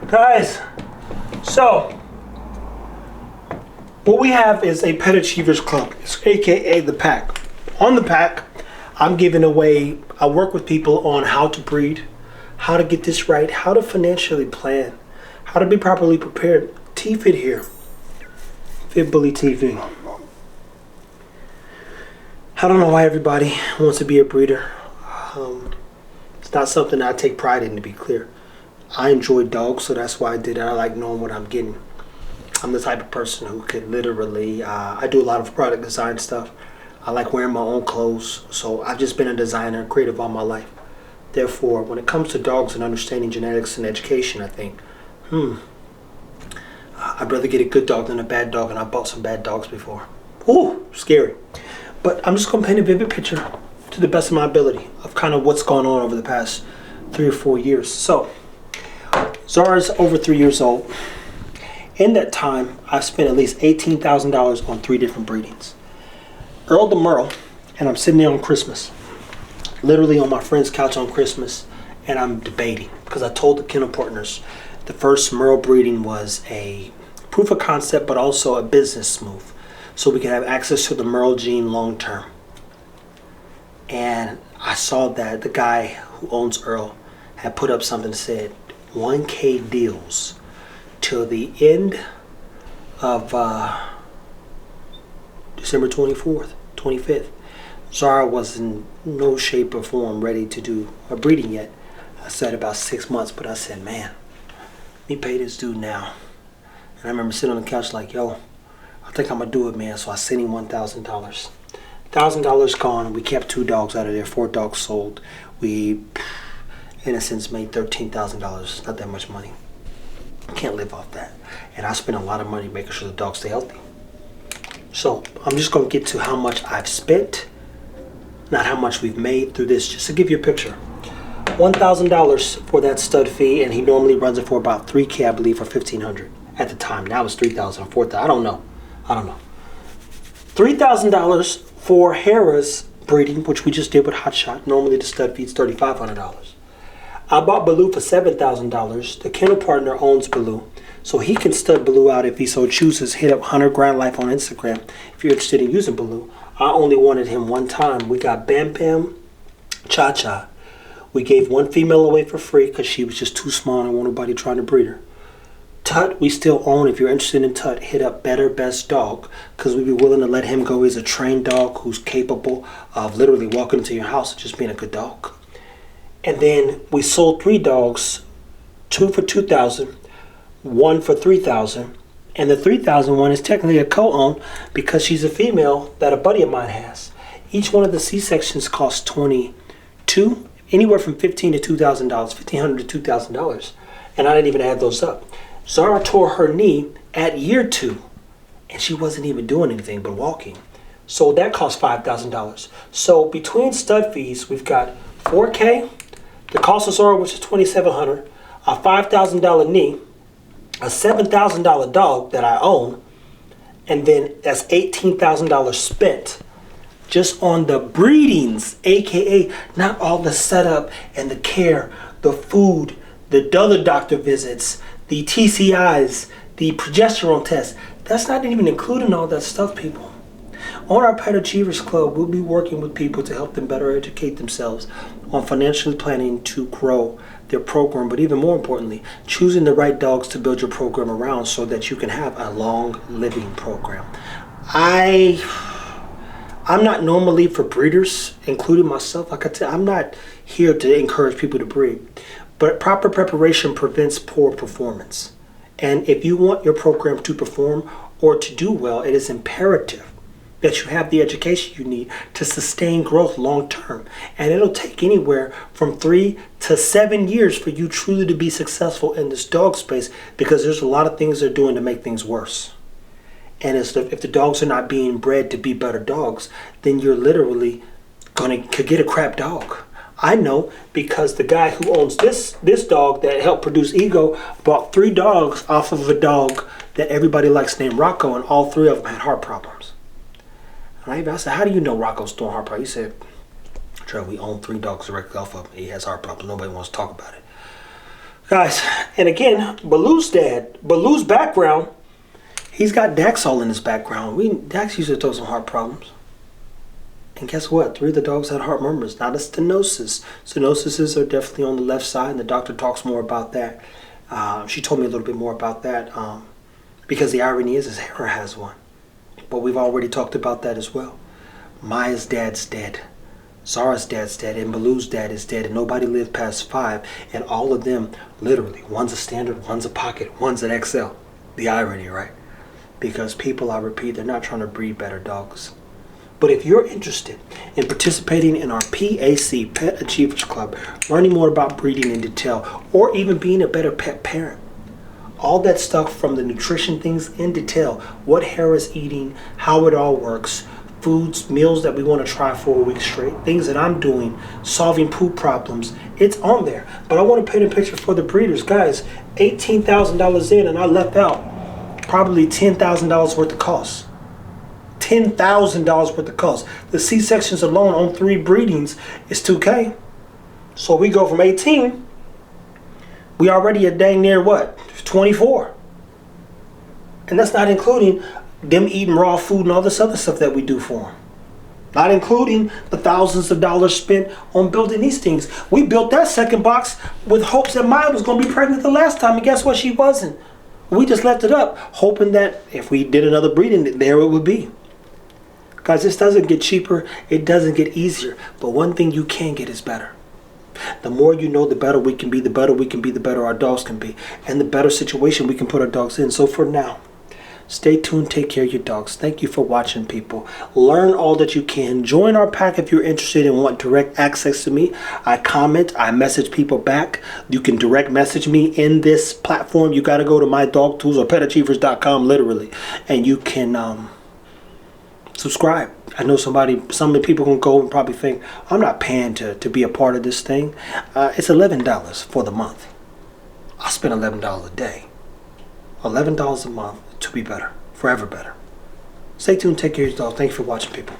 Guys, so what we have is a Pet Achievers Club. It's AKA the pack. On the pack, I'm giving away, I work with people on how to breed, how to get this right, how to financially plan, how to be properly prepared. T-Fit here. Fit Bully TV. I don't know why everybody wants to be a breeder. It's not something I take pride in, to be clear. I enjoy dogs, so that's why I did it. I like knowing what I'm getting. I'm the type of person who could literally, I do a lot of product design stuff. I like wearing my own clothes, so I've just been a designer and creative all my life. Therefore, when it comes to dogs and understanding genetics and education, I think, I'd rather get a good dog than a bad dog, and I bought some bad dogs before. Ooh, scary. But I'm just going to paint a vivid picture to the best of my ability of kind of what's gone on over the past 3 or 4 years. So, Zara's over 3 years old. In that time, I've spent at least $18,000 on 3 different breedings. Earl the Merle, and I'm sitting there on Christmas, literally on my friend's couch on Christmas, and I'm debating because I told the kennel partners the first Merle breeding was a proof of concept, but also a business move, so we could have access to the Merle gene long term. And I saw that the guy who owns Earl had put up something that said 1K deals till the end of December 25th. Zara was in no shape or form ready to do a breeding yet. I said about 6 months, but I said, man, let me pay this dude now. And I remember sitting on the couch like, yo, I think I'm gonna do it, man. So I sent him $1,000. $1,000 gone. We kept 2 dogs out of there, 4 dogs sold. We, in a sense, made $13,000. Not that much money. Can't live off that. And I spent a lot of money making sure the dogs stay healthy. So I'm just gonna get to how much I've spent, not how much we've made through this, just to give you a picture. $1,000 for that stud fee, and he normally runs it for about $3K, I believe, for $1,500 at the time. Now it's $3,000, $4,000. I don't know. $3,000 for Hera's breeding, which we just did with Hot Shot. Normally the stud feed's $3,500. I bought Baloo for $7,000. The kennel partner owns Baloo, so he can stud Baloo out if he so chooses. Hit up Hunter Grand Life on Instagram if you're interested in using Baloo. I only wanted him one time. We got Bam Bam, Cha Cha. We gave one female away for free because she was just too small and I don't want nobody trying to breed her. Tut, we still own. If you're interested in Tut, hit up Better Best Dog because we'd be willing to let him go. He's a trained dog who's capable of literally walking into your house and just being a good dog. And then we sold 3 dogs, 2 for $2,000, 1 for $3,000, and the $3,000 one is technically a co-own because she's a female that a buddy of mine has. Each one of the C-sections costs $22, anywhere from $1,500 to $2,000, $1,500 to $2,000, and I didn't even add those up. Zara tore her knee at year 2, and she wasn't even doing anything but walking. So that cost $5,000. So between stud fees, we've got $4K, the cost of Zara, which is $2,700, a $5,000 knee, a $7,000 dog that I own, and then that's $18,000 spent just on the breedings, aka not all the setup and the care, the food, the other doctor visits, the TCIs, the progesterone test. That's not even including all that stuff, people. On our Pet Achievers Club, we'll be working with people to help them better educate themselves on financially planning to grow their program, but even more importantly, choosing the right dogs to build your program around so that you can have a long living program. I'm not normally for breeders, including myself. Like I tell, I'm not here to encourage people to breed, but proper preparation prevents poor performance. And if you want your program to perform or to do well, it is imperative that you have the education you need to sustain growth long term. And it'll take anywhere from 3 to 7 years for you truly to be successful in this dog space because there's a lot of things they're doing to make things worse. And if the dogs are not being bred to be better dogs, then you're literally could get a crap dog. I know because the guy who owns this dog that helped produce Ego bought 3 dogs off of a dog that everybody likes named Rocco, and all 3 of them had heart problems. And I said, how do you know Rocco's doing heart problems? He said, Trevor, we own 3 dogs directly off of him. He has heart problems. Nobody wants to talk about it. Guys, and again, Baloo's background, he's got Dax all in his background. Dax used to throw some heart problems. And guess what? 3 of the dogs had heart murmurs, not a stenosis. Stenoses are definitely on the left side, and the doctor talks more about that. She told me a little bit more about that because the irony is Hera has one. But we've already talked about that as well. Maya's dad's dead. Zara's dad's dead, and Baloo's dad is dead, and nobody lived past 5, and all of them, literally, one's a standard, one's a pocket, one's an XL. The irony, right? Because people, I repeat, they're not trying to breed better dogs. But if you're interested in participating in our PAC, Pet Achievers Club, learning more about breeding in detail, or even being a better pet parent, all that stuff from the nutrition things in detail, what Hera's eating, how it all works, foods, meals that we want to try for a week straight, things that I'm doing, solving poop problems, it's on there. But I want to paint a picture for the breeders. Guys, $18,000 in, and I left out probably $10,000 worth of costs. $10,000 worth of costs. The C-sections alone on 3 breedings is $2K. So we go from 18, we already at dang near what? 24. And that's not including them eating raw food and all this other stuff that we do for them. Not including the thousands of dollars spent on building these things. We built that second box with hopes that Maya was going to be pregnant the last time, and guess what? She wasn't. We just left it up, hoping that if we did another breeding, there it would be. Guys, this doesn't get cheaper. It doesn't get easier. But one thing you can get is better. The more you know, the better we can be. The better we can be, the better our dogs can be. And the better situation we can put our dogs in. So for now, stay tuned. Take care of your dogs. Thank you for watching, people. Learn all that you can. Join our pack if you're interested and want direct access to me. I comment. I message people back. You can direct message me in this platform. You got to go to my dog tools or petachievers.com literally. And you can subscribe. I know some people can go and probably think, I'm not paying to be a part of this thing. It's $11 for the month. I spend $11 a day. $11 a month to be better. Forever better. Stay tuned. Take care of your dog. Thank you for watching, people.